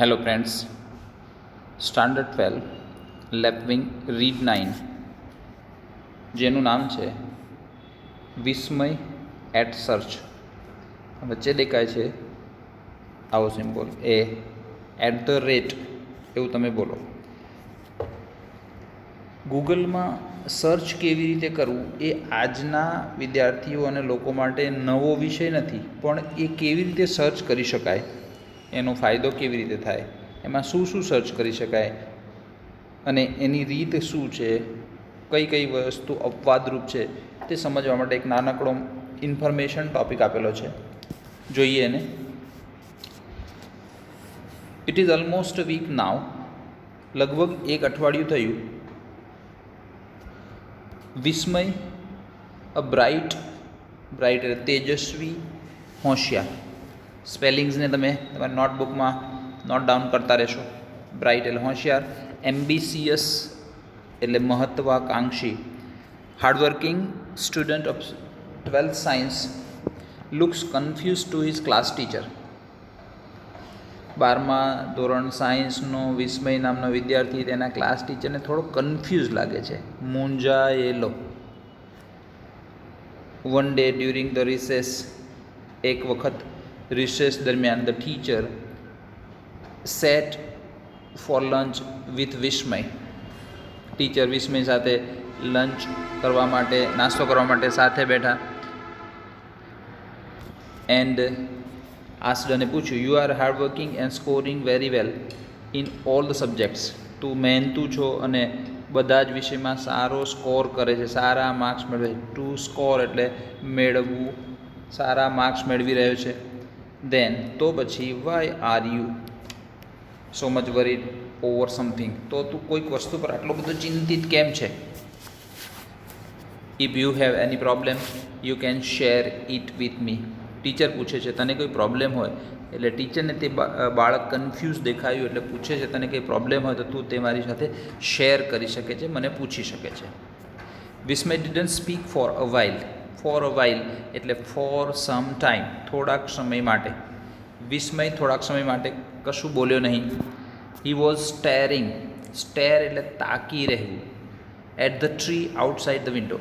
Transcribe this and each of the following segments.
Hello friends, standard 12 લેપવિંગ read 9 જેનું નામ છે વિસ્મય એટ સર્ચ. વચ્ચે દેખાય છે આવો સિમ્બોલ @ એવું તમે બોલો. ગૂગલમાં સર્ચ કેવી રીતે કરવું એ આજના વિદ્યાર્થીઓ અને લોકો માટે નવો વિષય નથી, પણ એ કેવી રીતે સર્ચ કરી શકાય, એનો ફાયદો કેવી રીતે થાય, એમાં શું શું સર્ચ કરી શકાય અને એની રીત શું છે, કઈ કઈ વસ્તુ અપવાદરૂપ છે, તે સમજવા માટે એક નાનકડો ઇન્ફોર્મેશન ટૉપિક આપેલો છે. જોઈએ એને. It is almost a week now. લગભગ એક અઠવાડિયું થયું. વિસ્મય અ બ્રાઇટ એટલે તેજસ્વી, હોશિયાર. સ્પેલિંગ્સને તમે તમારી નોટબુકમાં નોટ ડાઉન કરતા રહેશો. બ્રાઇટ એટલે હોશિયાર, એમ્બિસિયસ એટલે મહત્વાકાંક્ષી, hardworking student of 12th science looks confuse to his class teacher. 12મા ધોરણ સાયન્સનો વિસ્મય નામનો વિદ્યાર્થી તેના ક્લાસ ટીચરને થોડો કન્ફ્યુઝ લાગે છે, મૂંઝાયેલો. One day during the recess, એક વખત રિસેસ દરમિયાન, the teacher set for lunch with Vismay. Teacher Vismay સાથે લંચ કરવા માટે, નાસ્તો કરવા માટે સાથે બેઠા. એન્ડ આસ્ડ અને પૂછ્યું, you are hardworking and scoring very well in all the subjects. તું મહેનતું છો અને બધા જ વિષયમાં સારો સ્કોર કરે છે, સારા માર્ક્સ મેળવે. ટુ સ્કોર એટલે મેળવવું, સારા માર્ક્સ મેળવી રહ્યો છે. દેન તો પછી, why are you so much worried over something. તો તું કોઈક વસ્તુ પર આટલો બધો ચિંતિત કેમ છે? If you have any problem you can share it with me. Teacher પૂછે છે તને કોઈ પ્રોબ્લેમ હોય, એટલે ટીચરને તે બાળક કન્ફ્યુઝ દેખાયું એટલે પૂછે છે તને કંઈ પ્રોબ્લેમ હોય તો તું તે મારી સાથે શેર કરી શકે છે, મને પૂછી શકે છે. Vismay didn't speak for a while. For a while એટલે ફોર સમ ટાઈમ, થોડાક સમય માટે. વિસ્મય થોડાક સમય માટે કશું બોલ્યો નહીં. He was steering. સ્ટેર એટલે તાકી રહેવું. At the tree outside the window.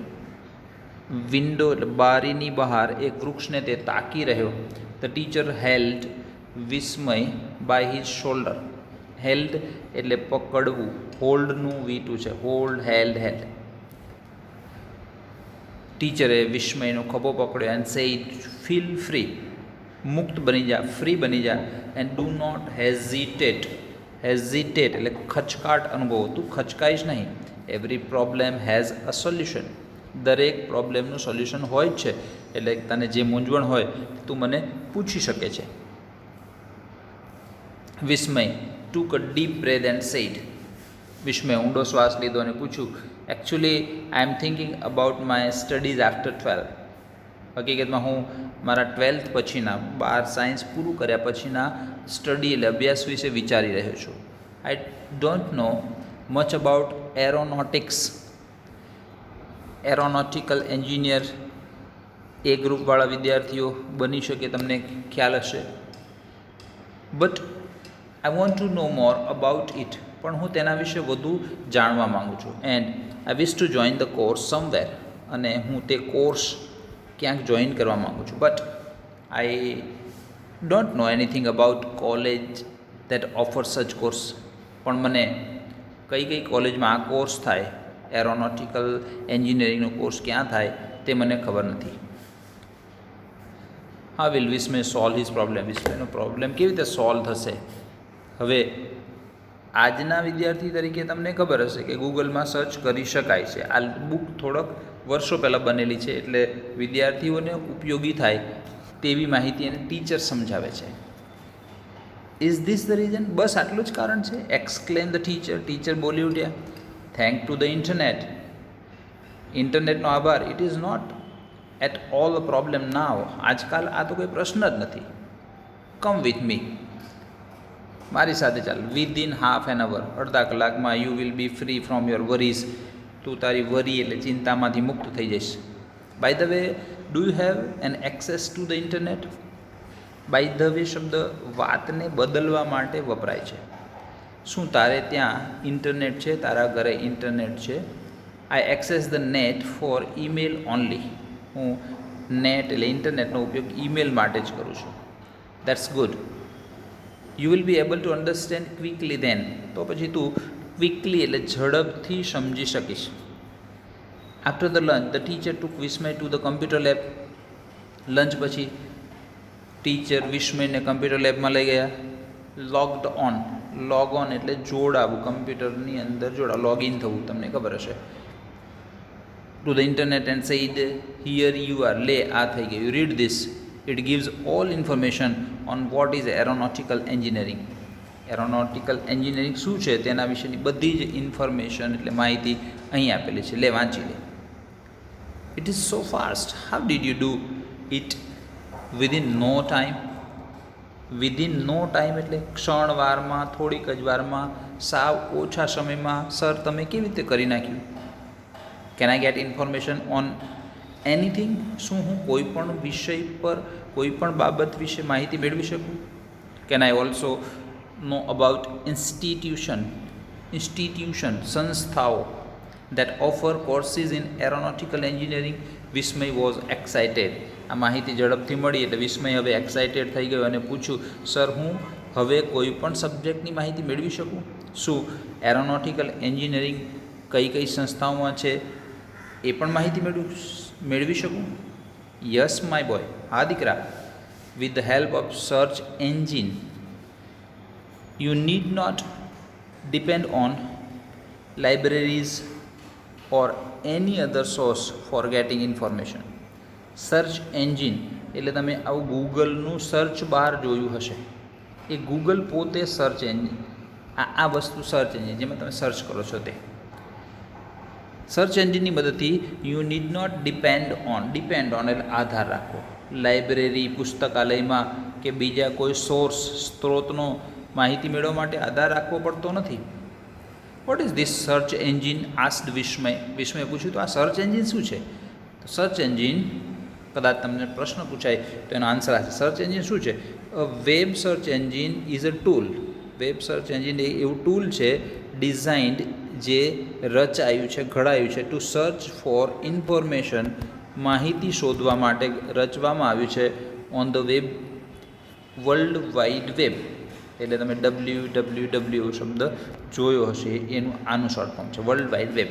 Window એટલે બારીની બહાર એક વૃક્ષને તે તાકી રહ્યો. The teacher held Vismay by his shoulder. Held એટલે પકડવું, હોલ્ડનું વીટું છે, હોલ્ડ, હેલ્ડ. ટીચરે વિસ્મયનો ખભો પકડ્યો એન્ડ સેઇડ, ફીલ ફ્રી. મુક્ત બની જા, ફ્રી બની જા. And do not hesitate. Hesitate એટલે ખચકાટ અનુભવો, તું ખચકાઈશ નહીં. Every problem has a solution. દરેક પ્રોબ્લેમનું સોલ્યુશન હોય જ છે, એટલે તને જે મૂંઝવણ હોય તું મને પૂછી શકે છે. Vismay took a deep breath and said. Vismay ઊંડો શ્વાસ લીધો અને પૂછ્યું, actually I am thinking about my studies after 12. હકીકતમાં હું મારા 12th પછીના, 12 સાયન્સ પૂરું કર્યા પછીના સ્ટડી એટલે અભ્યાસ વિશે વિચારી રહ્યો છું. I don't know much about aeronautics. Aeronautical engineer એ ગ્રુપવાળા વિદ્યાર્થીઓ બની શકે, તમને ખ્યાલ હશે. But I want to know more about it. પણ હું તેના વિશે વધુ જાણવા માગું છું. And I wish to join the course somewhere. અને હું તે કોર્સ ક્યાંક જોઈન કરવા માગું છું. But I don't know anything about college that offer such course. પણ મને કઈ કઈ કોલેજમાં આ કોર્સ થાય, એરોનોટિકલ એન્જિનિયરિંગનો કોર્સ ક્યાં થાય તે મને ખબર નથી. હા, will Vismay solve his problem. વિસ્મયનો પ્રોબ્લેમ કેવી રીતે સોલ્વ થશે? હવે આજના વિદ્યાર્થી તરીકે તમને ખબર હશે કે ગૂગલમાં સર્ચ કરી શકાય છે. આ બુક થોડોક વર્ષો પહેલાં બનેલી છે, એટલે વિદ્યાર્થીઓને ઉપયોગી થાય તેવી માહિતી એને ટીચર સમજાવે છે. Is this the reason? બસ આટલું જ કારણ છે. એક્સક્લેમ ધ ટીચર. ટીચર બોલી ઉઠ્યા. Thank to the internet. ઇન્ટરનેટનો આભાર. It is not at all a problem now. આજકાલ આ તો કોઈ પ્રશ્ન જ નથી. Come with me. મારી સાથે ચાલ. Within half an hour. અડધા કલાકમાં you will be free from your worries. તું તારી વરી એટલે ચિંતામાંથી મુક્ત થઈ જઈશ. By the way, do you have an access to the internet? By the way શબ્દ વાતને બદલવા માટે વપરાય છે. શું તારે ત્યાં ઇન્ટરનેટ છે? તારા ઘરે ઇન્ટરનેટ છે? I access the net for email only. હું નેટ એટલે ઇન્ટરનેટનો ઉપયોગ ઈમેલ માટે જ કરું છું. That's good. You will be able to understand quickly then. તો પછી તું ક્વિકલી એટલે ઝડપથી સમજી શકીશ. After the lunch the teacher took Vismay to the computer lab. Lunch પછી ટીચર વિસ્મયને કમ્પ્યુટર લેબમાં લઈ ગયા. Logged on. લોગ ઓન એટલે જોડાવું, કમ્પ્યુટરની અંદર જોડાવું, લોગિન થવું, તમને ખબર હશે. Two the internet and said here you are. લે આ થઈ ગયું. You read this. It gives all information on what is aeronautical engineering. Aeronautical engineering શું છે તેના વિશેની બધી જ ઇન્ફોર્મેશન એટલે માહિતી અહીં આપેલી છે. લે વાંચી લે. It is so fast. How did you do it within no time. Within no time એટલે ક્ષણવારમાં, થોડીક જ વારમાં, સાવ ઓછા સમયમાં. સર તમે કેવી રીતે કરી નાખ્યું? Can I get information on anything. શું હું કોઈ પણ વિષય પર, કોઈ પણ બાબત વિશે માહિતી મેળવી શકું? Can I also know about institution. સંસ્થાઓ that offer courses in aeronautical engineering. Vismay was excited. આ માહિતી ઝડપથી મળી એટલે વિસ્મય હવે એક્સાઇટેડ થઈ ગયો અને પૂછ્યું, સર હું હવે કોઈ પણ સબ્જેક્ટની માહિતી મેળવી શકું? શું એરોનોટિકલ એન્જિનિયરિંગ કઈ કઈ સંસ્થાઓમાં છે એ પણ માહિતી મેળવી શકું? Yes my boy. હા દીકરા. With the help of search engine you need not depend on libraries or any other source for getting information. Search engine એટલે તમે આવું ગૂગલનું સર્ચ બાર જોયું હશે. એ ગૂગલ પોતે સર્ચ એન્જિન. આ વસ્તુ સર્ચ એન્જિન જેમાં તમે સર્ચ કરો છો તે. સર્ચ એન્જિનની મદદથી you need not depend on એટલે આધાર રાખવો. લાઇબ્રેરી, પુસ્તકાલયમાં કે બીજા કોઈ સ્ત્રોતનો માહિતી મેળવવા માટે આધાર રાખવો પડતો નથી. What is this search engine? Asked Vismay. Vismay પૂછ્યું તો આ સર્ચ એન્જિન શું છે? તો સર્ચ એન્જિન, કદાચ તમને પ્રશ્ન પૂછાય તો એનો આન્સર આ છે. સર્ચ એન્જિન શું છે? Web search engine is a tool. Web search engine એ એવું ટૂલ છે ડિઝાઇન્ડ, જે રચાયું છે, ઘડાયું છે, ટુ સર્ચ ફોર ઇન્ફોર્મેશન, માહિતી શોધવા માટે રચવામાં આવ્યું છે. On the web, world wide web. એટલે તમે WWW શબ્દ જોયો હશે, એનું આનું શોર્ટ ફોર્મ છે વર્લ્ડ વાઇડ વેબ.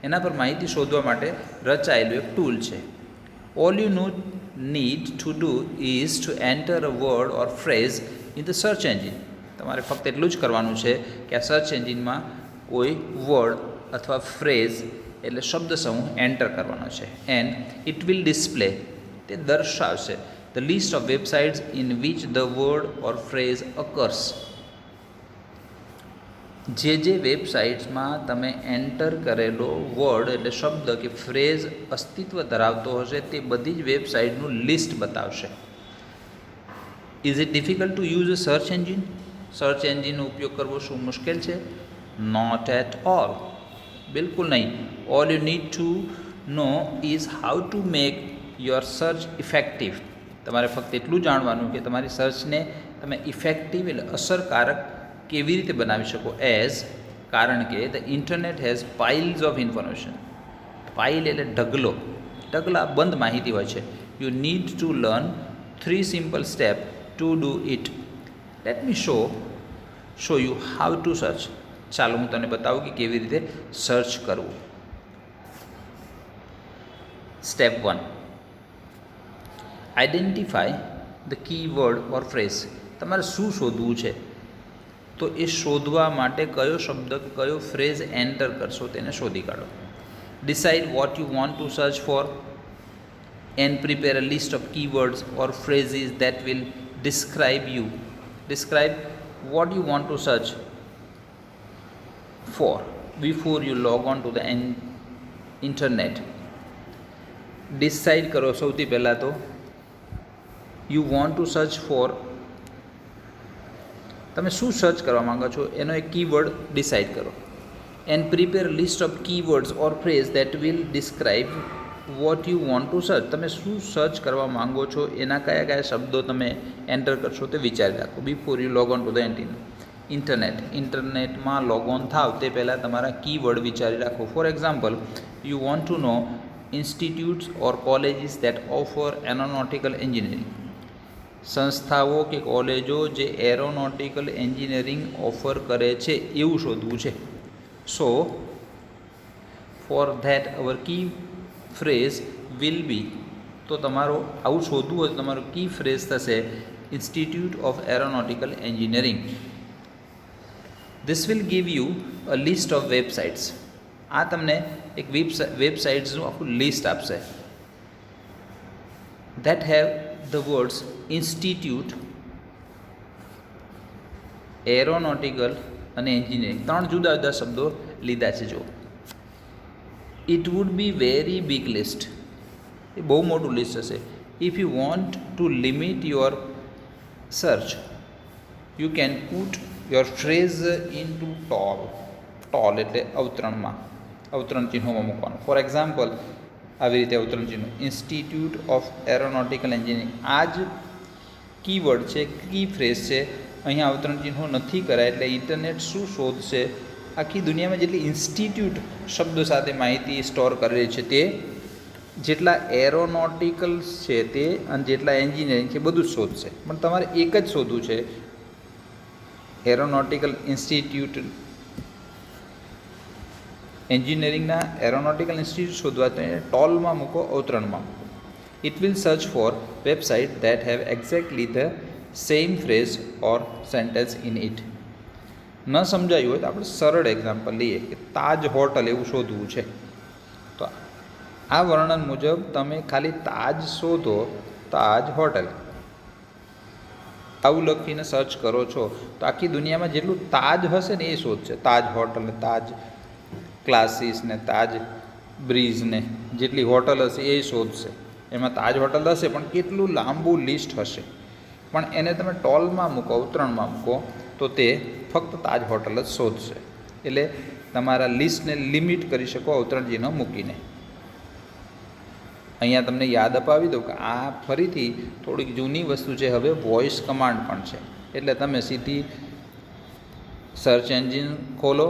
એના પર માહિતી શોધવા માટે રચાયેલું એક ટૂલ છે. All you need to do is two enter a word or phrase in the search engine. તમારે ફક્ત એટલું જ કરવાનું છે કે આ સર્ચ એન્જિનમાં કોઈ વર્ડ અથવા ફ્રેઝ એટલે શબ્દ સમૂહ એન્ટર કરવાનો છે. એન્ડ ઇટ વિલ ડિસ્પ્લે, તે દર્શાવશે the list of websites in which the word or phrase occurs. જે વેબસાઇટ્સમાં તમે એન્ટર કરેલો વર્ડ એટલે શબ્દ કે ફ્રેઝ અસ્તિત્વ ધરાવતો હશે તે બધી જ વેબસાઇટનું લિસ્ટ બતાવશે. Is it difficult to use a search engine? Search એન્જિનનો ઉપયોગ કરવો શું મુશ્કેલ છે? Not at all. બિલકુલ નહીં. All you need to know is how to make your search effective. તમારે ફક્ત એટલું જાણવાનું કે તમારી સર્ચને તમે ઇફેક્ટિવ એટલે અસરકારક કેવી રીતે બનાવી શકો. એઝ, કારણ કે the internet has piles of information. Pile એટલે ઢગલો, ઢગલા બંધ માહિતી હોય છે. You need to learn 3 simple step to do it. Let me show you how to search. ચાલો હું તને બતાવું કે કેવી રીતે સર્ચ કરવું. Step 1, identify the keyword or phrase. તમારે શું શોધવું છે તો એ શોધવા માટે કયો શબ્દ, કયો ફ્રેઝ એન્ટર કરશો તેને શોધી કાઢો. Decide what you want to search for and prepare a list of keywords or phrases that will describe you. Describe what you want to search for before you log on to the internet. Decide કરો સૌથી પહેલાં તો you want to search for, તમે શું search કરવા માંગો છો એનો એક કીવર્ડ ડિસાઇડ કરો. And prepare list of keywords or phrase that will describe what you want to search, તમે શું સર્ચ કરવા માંગો છો એના કયા કયા શબ્દો તમે એન્ટર કરશો તે વિચારી રાખો before you log on to the ઇન્ટરનેટમાં લોગ ઓન થાવ તે પહેલાં તમારા કીવર્ડ વિચારી રાખો. For example, you want to know institutes or colleges that offer aeronautical engineering, સંસ્થાઓ કે કોલેજો જે એરોનોટિકલ એન્જિનિયરિંગ ઓફર કરે છે એવું શોધવું છે. So for that our key phrase will be, તો તમારો આવું શોધવું હોય તો તમારો કી ફ્રેઝ થશે institute of aeronautical engineering. This will give you a list of websites, આ તમને એક વેબસાઇટ્સનું આખું લિસ્ટ આપશે. That have the words institute, aeronautical અને એન્જિનિયરિંગ, ત્રણ જુદા જુદા શબ્દો લીધા છે. જો it would be very big list, એ બહુ મોટું લિસ્ટ હશે. If you want two limit your search you can put your phrase in to ટોલ એટલે અવતરણ ચિહ્નોમાં મૂકવાનું. ફોર એક્ઝામ્પલ, આવી રીતે અવતરણ ચિહ્નો ઇન્સ્ટિટ્યૂટ ઓફ એરોનોટિકલ એન્જિનિયરિંગ, આ જ કીવર્ડ છે, કી ફ્રેઝ છે. અહીંયા અવતરણ ચિહ્નો નથી કરાય એટલે ઇન્ટરનેટ શું શોધશે, આખી દુનિયામાં જેટલી ઇન્સ્ટિટ્યૂટ શબ્દો સાથે માહિતી સ્ટોર કરેલી છે તે, જેટલા એરોનોટિકલ્સ છે તે અને જેટલા એન્જિનિયરિંગ છે બધું જ શોધશે. પણ તમારે એક જ શોધવું છે, એરોનોટિકલ ઇન્સ્ટિટ્યૂટ, એન્જિનિયરિંગના એરોનોટિકલ ઇન્સ્ટિટ્યૂટ શોધવા તો એને ટોલમાં મૂકો, અવતરણમાં મૂકો. It will search for website that have exactly the same phrase or sentence in it. ન સમજાયું હોય તો આપણે સરળ એક્ઝામ્પલ લઈએ કે તાજ હોટલ એવું શોધવું છે, તો આ વર્ણન મુજબ તમે ખાલી તાજ શોધો, તાજ હોટલ આવું લખીને સર્ચ કરો છો તો આખી દુનિયામાં જેટલું તાજ હશે ને એ શોધશે. તાજ હોટલ ને તાજ ક્લાસીસ ને તાજ બ્રીઝ ને જેટલી હોટલ હશે એ શોધશે. એમાં તાજ હોટલ હશે પણ કેટલું લાંબુ લિસ્ટ હશે. પણ એને તમે ટોલમાં મૂકો, અવતરણમાં મૂકો તો તે ફક્ત તાજ હોટલ જ શોધશે. એટલે તમારા લિસ્ટને લિમિટ કરી શકો અવતરણ ચિહ્ન મૂકીને. અહીંયા તમને યાદ અપાવી દઉં કે આ ફરીથી થોડીક જૂની વસ્તુ છે, હવે વોઇસ કમાન્ડ પણ છે. એટલે તમે સીધી સર્ચ એન્જિન ખોલો,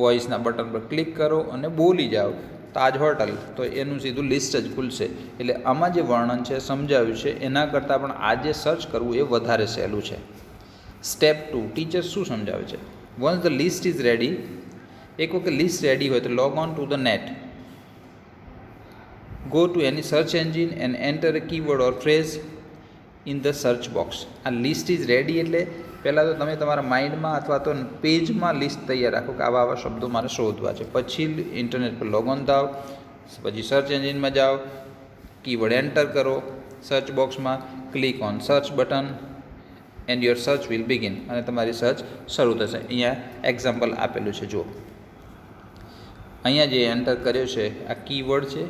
વોઇસના બટન પર ક્લિક કરો અને બોલી જાઓ તાજ હોટલ, તો એનું સીધું લિસ્ટ જ ખુલશે. એટલે આમાં જે વર્ણન છે, સમજાવ્યું છે, એના કરતાં પણ આ જે સર્ચ કરવું એ વધારે સહેલું છે. સ્ટેપ 2, ટીચર શું સમજાવે છે. Once the list is ready, એક વખત લિસ્ટ રેડી હોય તો log on to the net, go to any search engine and enter a keyword or phrase in the search box. આ લિસ્ટ ઇઝ રેડી એટલે પહેલાં તો તમે તમારા માઇન્ડમાં અથવા તો પેજમાં લિસ્ટ તૈયાર રાખો કે આવા આવા શબ્દો મારે શોધવા છે. પછી ઇન્ટરનેટ પર લોગ ઓન થાવ, પછી સર્ચ એન્જિનમાં જાઓ, કીવર્ડ એન્ટર કરો, સર્ચ બોક્સમાં click on search button and your search will begin, અને તમારી સર્ચ શરૂ થશે. અહીંયા એક્ઝામ્પલ આપેલું છે, જુઓ. અહીંયા જે એન્ટર કર્યો છે આ કીવર્ડ છે,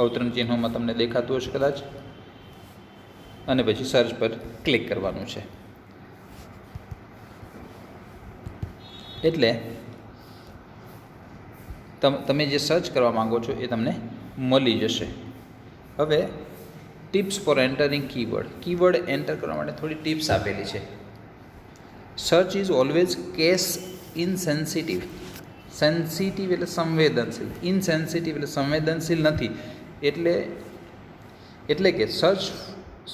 અવતરણ ચિહ્નોમાં તમને દેખાતું હશે કદાચ, અને પછી સર્ચ પર ક્લિક કરવાનું છે. એટલે તમે જે સર્ચ કરવા માંગો છો એ તમને મળી જશે. હવે tips for entering keyword enter કરવા માટે થોડી ટિપ્સ આપેલી છે. Search is always case insensitive. Sensitive એટલે સંવેદનશીલ, ઇનસેન્સિટિવ એટલે સંવેદનશીલ નથી. એટલે કે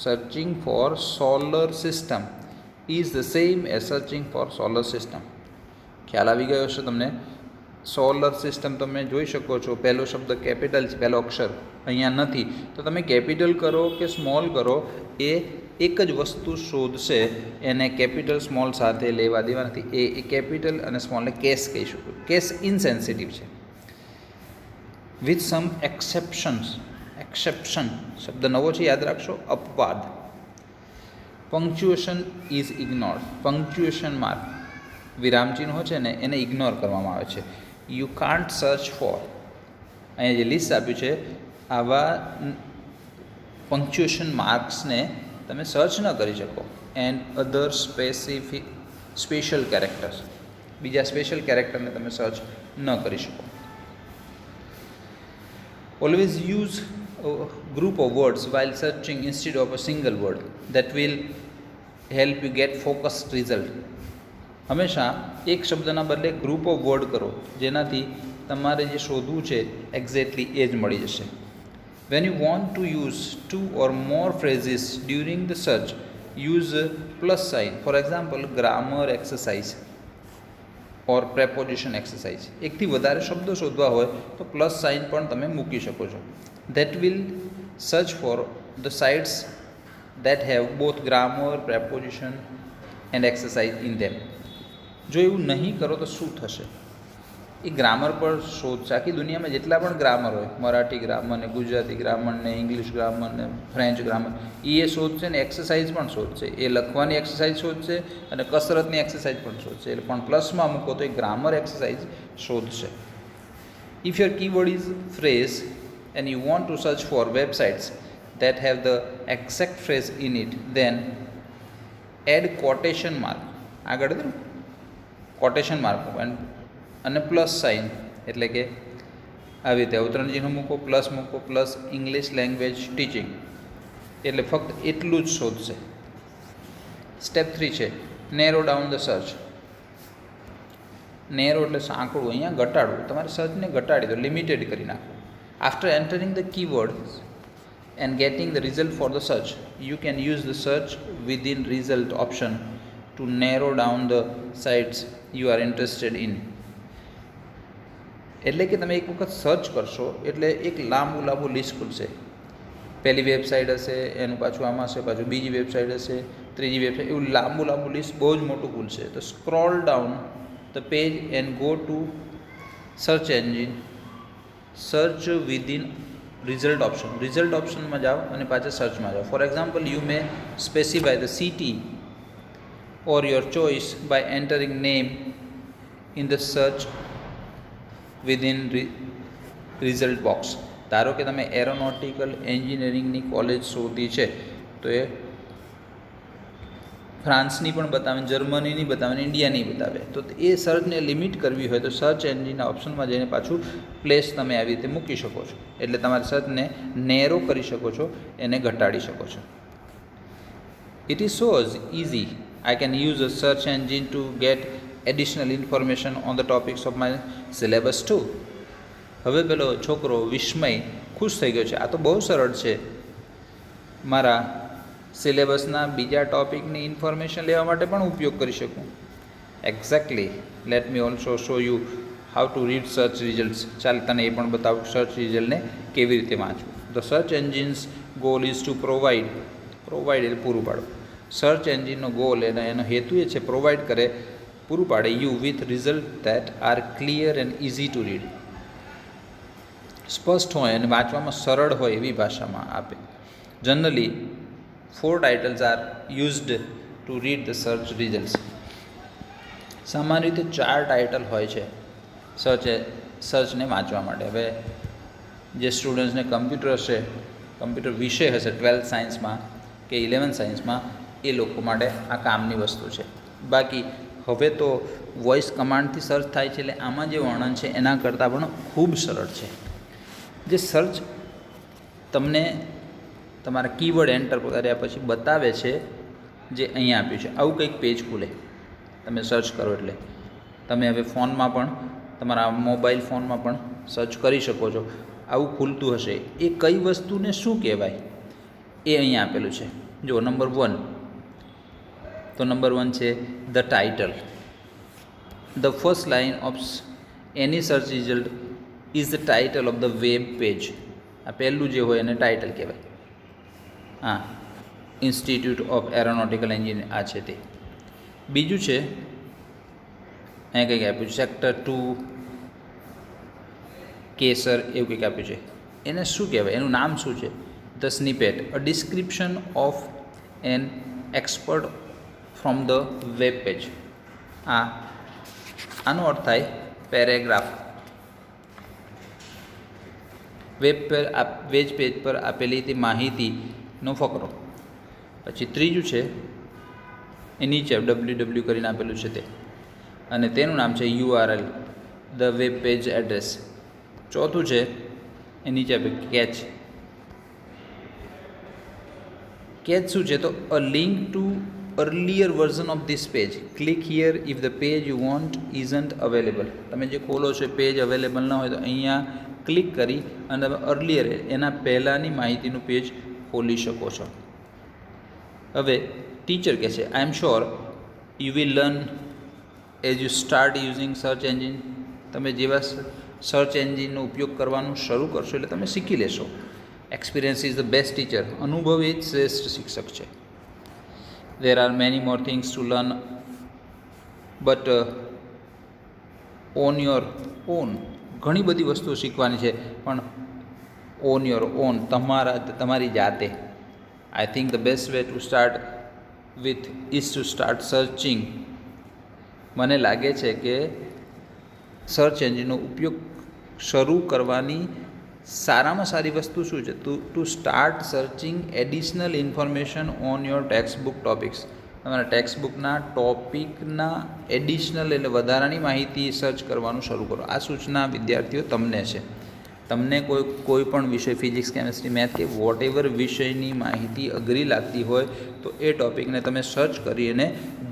searching for solar system is the same as searching for solar system. ખ્યાલ આવી ગયો હશે તમને. સોલર સિસ્ટમ તમે જોઈ શકો છો, પહેલો શબ્દ કેપિટલ છે, પહેલો અક્ષર અહીંયા નથી, તો તમે કેપિટલ કરો કે સ્મોલ કરો એ એક જ વસ્તુ શોધશે. એને કેપિટલ સ્મોલ સાથે લેવા દેવા નથી. એ કેપિટલ અને સ્મોલને કેસ કહીશું. કેસ ઇનસેન્સિટિવ છે. વિથ સમ એક્સેપ્શન શબ્દ નવો છે, યાદ રાખશો. અપવાદ. Punctuation is ignored. Punctuation mark, વિરામચિહ્નો છે ને એને ઇગ્નોર કરવામાં આવે છે. યુ કાન્ટ સર્ચ ફોર, અહીંયા જે લિસ્ટ આપ્યું છે આવા પંક્ચ્યુએશન માર્ક્સને તમે સર્ચ ન કરી શકો. એન્ડ અધર સ્પેશિયલ કેરેક્ટર્સ, બીજા સ્પેશિયલ કેરેક્ટરને તમે સર્ચ ન કરી શકો. Always use a group of words while searching instead of a single word. That will help you get focused result. હંમેશા એક શબ્દના બદલે ગ્રુપ ઓફ વર્ડ કરો, જેનાથી તમારે જે શોધવું છે એક્ઝેક્ટલી એ જ મળી જશે. When you want to use two or more phrases during the search, use a plus sign. For example, grammar exercise or preposition exercise. એકથી વધારે શબ્દો શોધવા હોય તો પ્લસ સાઇન પણ તમે મૂકી શકો છો. That will search for the sites that have both grammar, preposition and exercise in them. જો એવું નહીં કરો તો શું થશે? એ ગ્રામર પર શોધશે. આખી દુનિયામાં જેટલા પણ ગ્રામર હોય, મરાઠી ગ્રામર ને, ગુજરાતી ગ્રામર ને, ઇંગ્લિશ ગ્રામર ને, ફ્રેન્ચ ગ્રામર, એ શોધશે ને એક્સરસાઇઝ પણ શોધશે. એ લખવાની એક્સરસાઇઝ શોધશે અને કસરતની એક્સરસાઇઝ પણ શોધશે. એટલે પણ પ્લસમાં મૂકો તો એ ગ્રામર એક્સરસાઇઝ શોધશે. If your keyword is phrase and you want to search for websites that have the exact phrase in it, then add quotation mark. આગળ કોટેશન માર્ક અને પ્લસ સાઇન, એટલે કે આવી રીતે અવતરણ ચિહ્ન મૂકો, પ્લસ મૂકો, પ્લસ ઇંગ્લિશ લેંગ્વેજ ટીચિંગ, એટલે ફક્ત એટલું જ શોધશે. સ્ટેપ 3 છે narrow down the search. Narrow એટલે સાંકળવું, અહીંયા ઘટાડવું. તમારે સર્ચને ઘટાડી દો, લિમિટેડ કરી નાખો. After entering the keywords and getting the result for the search, you can use the search within result option to narrow down the sites you are interested in. એટલે કે તમે એક વખત સર્ચ કરશો એટલે એક લાંબુ લિસ્ટ ખુલશે. પહેલી વેબસાઇટ હશે, એનું પાછું આમાં હશે, પાછું બીજી વેબસાઇટ હશે, ત્રીજી વેબસાઇટ, એવું લાંબુ લિસ્ટ બહુ જ મોટું ખુલશે. તો scroll down the page and go to search engine, search within result option. Result ઓપ્શનમાં જાઓ અને પાછા સર્ચમાં જાઓ. For example, you may specify the city or your choice by entering name in the search within result box. ધારો કે તમે aeronautical એન્જિનિયરિંગની કોલેજ શોધી છે તો એ ફ્રાન્સની પણ બતાવે, જર્મનીની બતાવે, ઇન્ડિયાની બતાવે. તો એ સર્ચને લિમિટ કરવી હોય તો સર્ચ એન્જિનના ઓપ્શનમાં જઈને પાછું પ્લેસ તમે આવી રીતે મૂકી શકો છો. એટલે તમારે સર્ચને નેરો કરી શકો છો, એને ઘટાડી શકો છો. It is so easy. I can use a search engine to get additional information on the topics of my syllabus too. હવે પેલો છોકરો વિસ્મય ખુશ થઈ ગયો છે. આ તો બહુ સરળ છે, મારા સિલેબસના બીજા ટોપિકની ઇન્ફોર્મેશન લેવા માટે પણ ઉપયોગ કરી શકું. Exactly. Let me also show you how to read search results. ચાલ તને એ પણ બતાવું સર્ચ રિઝલ્ટને કેવી રીતે વાંચવું. The search engines goal is two provide એટલે પૂરું પાડવું. સર્ચ એન્જિનનો ગોલ એનો હેતુ એ છે પ્રોવાઈડ કરે, પૂરું પાડે you with result that are clear and easy to read. સ્પષ્ટ હોય અને વાંચવામાં સરળ હોય એવી ભાષામાં આપે. Generally 4 titles are used to read the search results. સામાન્ય રીતે 4 ટાઇટલ હોય છે સર્ચને વાંચવા માટે. હવે જે સ્ટુડન્ટ્સને કમ્પ્યુટર હશે, કમ્પ્યુટર વિષય હશે 12th સાયન્સમાં કે 11th સાયન્સમાં, એ લોકો માટે આ કામની વસ્તુ છે. બાકી હવે તો વોઇસ કમાન્ડથી સર્ચ થાય છે, એટલે આમાં જે વર્ણન છે એના કરતાં પણ ખૂબ સરળ છે. જે સર્ચ તમને તમારા કીવર્ડ એન્ટર કર્યા પછી બતાવે છે, જે અહીંયા આપ્યું છે, આવું કંઈક પેજ ખુલે તમે સર્ચ કરો એટલે. તમે હવે ફોનમાં પણ, તમારા મોબાઈલ ફોનમાં પણ સર્ચ કરી શકો છો. આવું ખુલતું હશે. એ કઈ વસ્તુને શું કહેવાય એ અહીંયા આપેલું છે. જો નંબર 1, તો નંબર 1 છે the title. The first line of any search result is the title of the web page. આ પહેલું જે હોય એને ટાઇટલ કહેવાય. હા, ઇન્સ્ટિટ્યૂટ ઓફ એરોનોટિકલ એન્જિનિયરિંગ આ છે તે. બીજું છે અહીંયા કંઈક આપ્યું છે સેક્ટર 2 કેસર, એવું કંઈક આપ્યું છે. એને શું કહેવાય, એનું નામ શું છે? The snippet, a description of an expert from the web page. આનો અર્થ થાય પેરેગ્રાફ. વેબ પેજ પર આપેલી તે માહિતીનો ફકરો. પછી ત્રીજું છે એ નીચે www કરીને આપેલું છે તે, અને તેનું નામ છે URL, the web page address. ચોથું છે એ નીચે આપે કેચ. કેચ શું છે? તો a link to earlier version of this page. Click here if the page you want isn't available. તમે જે ખોલો છો પેજ અવેલેબલ ના હોય તો અહીંયા ક્લિક કરી અને તમે અર્લિયર એના પહેલાંની માહિતીનું પેજ ખોલી શકો છો. હવે ટીચર કહે છે I am sure you will learn as you start using search engine. તમે જેવા સર્ચ એન્જિનનો ઉપયોગ કરવાનું શરૂ કરશો એટલે તમે શીખી લેશો. Experience is the best teacher. અનુભવ એ જ શ્રેષ્ઠ શિક્ષક છે. There are many more things to learn but on your own. ઘણી બધી વસ્તુઓ શીખવાની છે પણ ઓન યોર ઓન, તમારી જાતે. I think the best way to start with is to start searching. મને લાગે છે કે સર્ચ એન્જિનનો ઉપયોગ શરૂ કરવાની સારામાં સારી વસ્તુ શું છે? To start searching additional information on your text book topics. તમારા ટેક્સ્ટ બુકના ટોપિકના એડિશનલ એટલે વધારાની માહિતી સર્ચ કરવાનું શરૂ કરો. આ સૂચના વિદ્યાર્થીઓ તમને છે. તમને કોઈ પણ વિષય ફિઝિક્સ, કેમેસ્ટ્રી, મેથ કે વોટ એવર વિષયની માહિતી અઘરી લાગતી હોય તો એ ટોપિકને તમે સર્ચ કરીને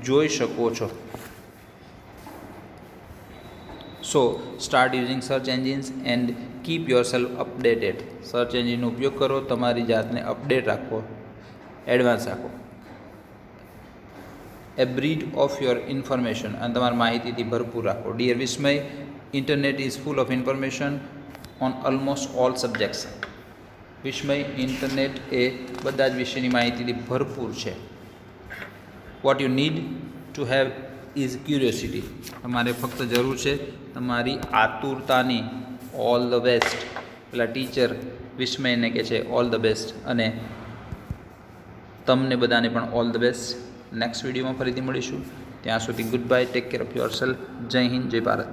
જોઈ શકો છો. So start using search engines and keep yourself updated. Search એન્જિનનો ઉપયોગ કરો, તમારી જાતને અપડેટ રાખો, એડવાન્સ રાખો. એબ્રીડ ઓફ યોર ઇન્ફોર્મેશન, અને તમારી માહિતીથી ભરપૂર રાખો. Dear Vismay, internet is full of information on almost all subjects. Vismay, internet એ બધા જ વિષયની માહિતીથી ભરપૂર છે. What you need to have is curiosity. તમારે ફક્ત જરૂર છે તમારી આતુરતાની. All the best. પેલા ટીચર વિસ્મયને કહે છે ઓલ ધ બેસ્ટ, અને તમને બધાને પણ ઓલ ધ બેસ્ટ. નેક્સ્ટ વિડીયોમાં ફરીથી મળીશું. ત્યાં સુધી good bye, take care of your self. જય હિન્દ, જય ભારત.